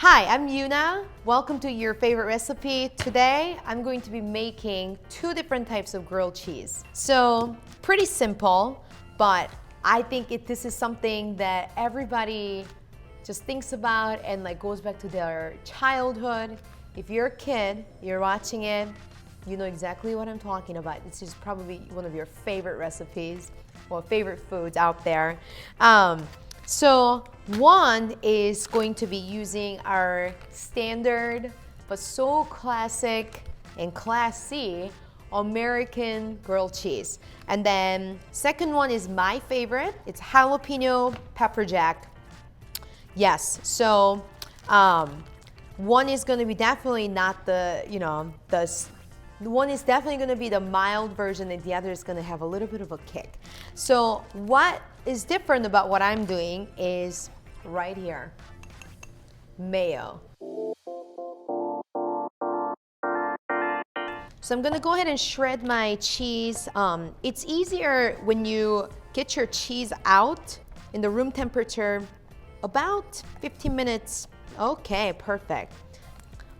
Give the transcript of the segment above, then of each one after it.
Hi, I'm Yuna. Welcome to your favorite recipe. Today, I'm going to be making two different types of grilled cheese. So, pretty simple, but I think this is something that everybody just thinks about and like goes back to their childhood. If you're a kid, you're watching it, you know exactly what I'm talking about. This is probably one of your favorite recipes or favorite foods out there. So one is going to be using our standard but so classic and classy American grilled cheese. And then second one is my favorite. It's jalapeno pepper jack. Yes, so one is going to be definitely not one is definitely going to be the mild version and the other is going to have a little bit of a kick. So what is different about what I'm doing is right here, mayo. So I'm going to go ahead and shred my cheese. It's easier when you get your cheese out in the room temperature about 15 minutes. Okay, perfect.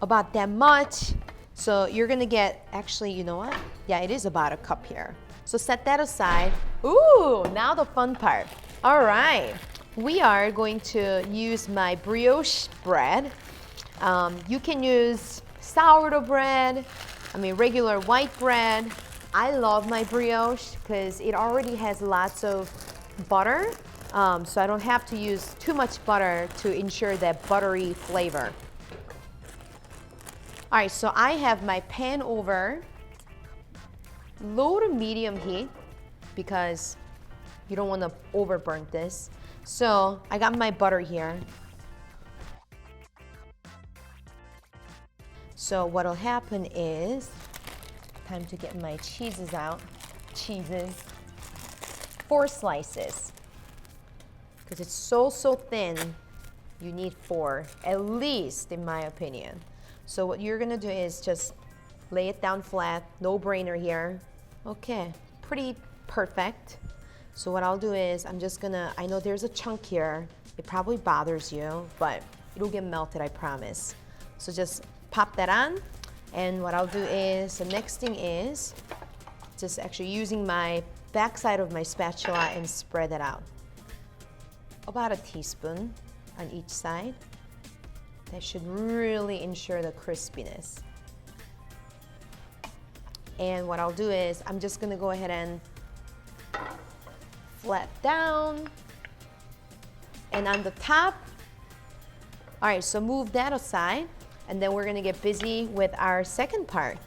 About that much. So you're gonna get, actually, you know what? Yeah, it is about a cup here. So set that aside. Ooh, now the fun part. All right, we are going to use my brioche bread. You can use sourdough bread, regular white bread. I love my brioche because it already has lots of butter, so I don't have to use too much butter to ensure that buttery flavor. All right, so I have my pan over low to medium heat because you don't want to overburn this. So I got my butter here. So what'll happen is, time to get my cheeses out. Cheeses, 4 slices. Because it's so thin, you need 4, at least in my opinion. So what you're gonna do is just lay it down flat, no brainer here. Okay, pretty perfect. So what I'll do is I know there's a chunk here. It probably bothers you, but it'll get melted, I promise. So just pop that on. And what I'll do is, the next thing is just actually using my backside of my spatula and spread it out. About a teaspoon on each side. That should really ensure the crispiness. And what I'll do is, I'm just gonna go ahead and flat down. And on the top, all right, so move that aside. And then we're gonna get busy with our second part,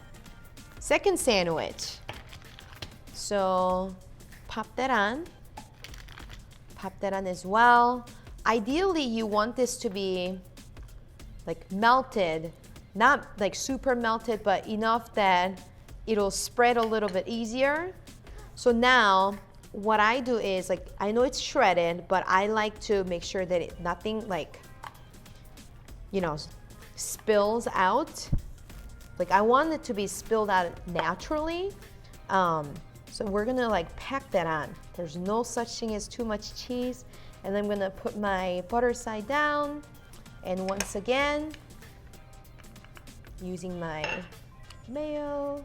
second sandwich. So pop that on. Pop that on as well. Ideally, you want this to be like melted, not like super melted, but enough that it'll spread a little bit easier. So now what I do is, like, I know it's shredded, but I like to make sure that nothing like, spills out. Like, I want it to be spilled out naturally. So we're gonna like pack that on. There's no such thing as too much cheese. And then I'm gonna put my butter side down. And once again, using my mayo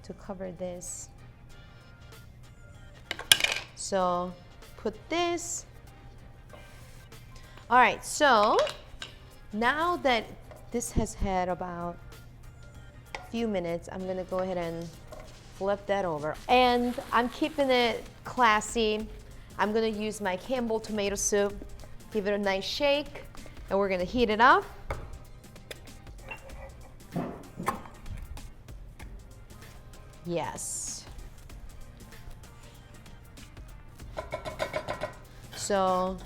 to cover this. So put this. All right, so now that this has had about a few minutes, I'm gonna go ahead and flip that over. And I'm keeping it classy. I'm gonna use my Campbell tomato soup. Give it a nice shake, and we're gonna heat it up. Yes. So,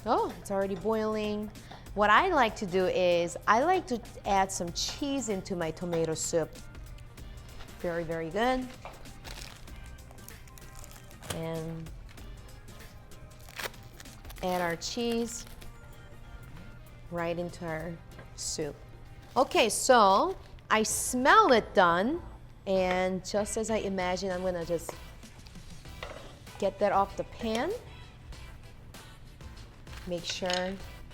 oh, it's already boiling. What I like to do is, I like to add some cheese into my tomato soup. Very, very good. And add our cheese right into our soup. Okay, so I smell it done, and just as I imagine, I'm gonna just get that off the pan. Make sure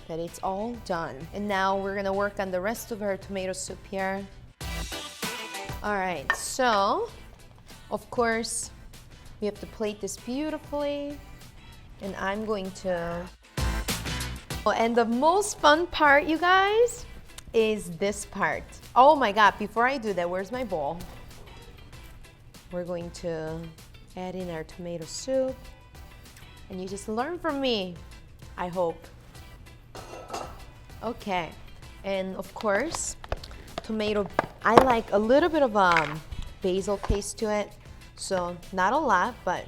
that it's all done. And now we're gonna work on the rest of our tomato soup here. All right, so of course we have to plate this beautifully, and I'm going to. And the most fun part, you guys, is this part. Oh my God, before I do that, where's my bowl? We're going to add in our tomato soup, and you just learn from me, I hope. Okay, and of course, tomato, I like a little bit of basil taste to it, so not a lot, but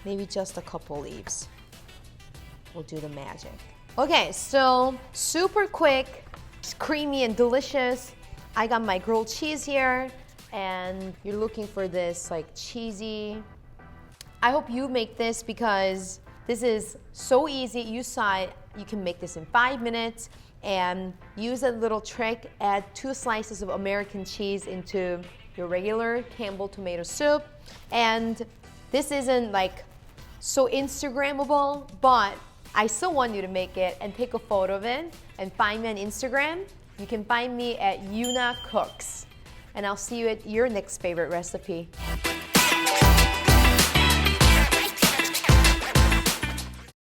maybe just a couple leaves will do the magic. Okay, so super quick, creamy and delicious. I got my grilled cheese here, and you're looking for this like cheesy. I hope you make this because this is so easy. You saw it, you can make this in 5 minutes, and use a little trick, add 2 slices of American cheese into your regular Campbell tomato soup. And this isn't like so Instagrammable, but I still want you to make it and take a photo of it and find me on Instagram. You can find me at Yuna Cooks. And I'll see you at your next favorite recipe.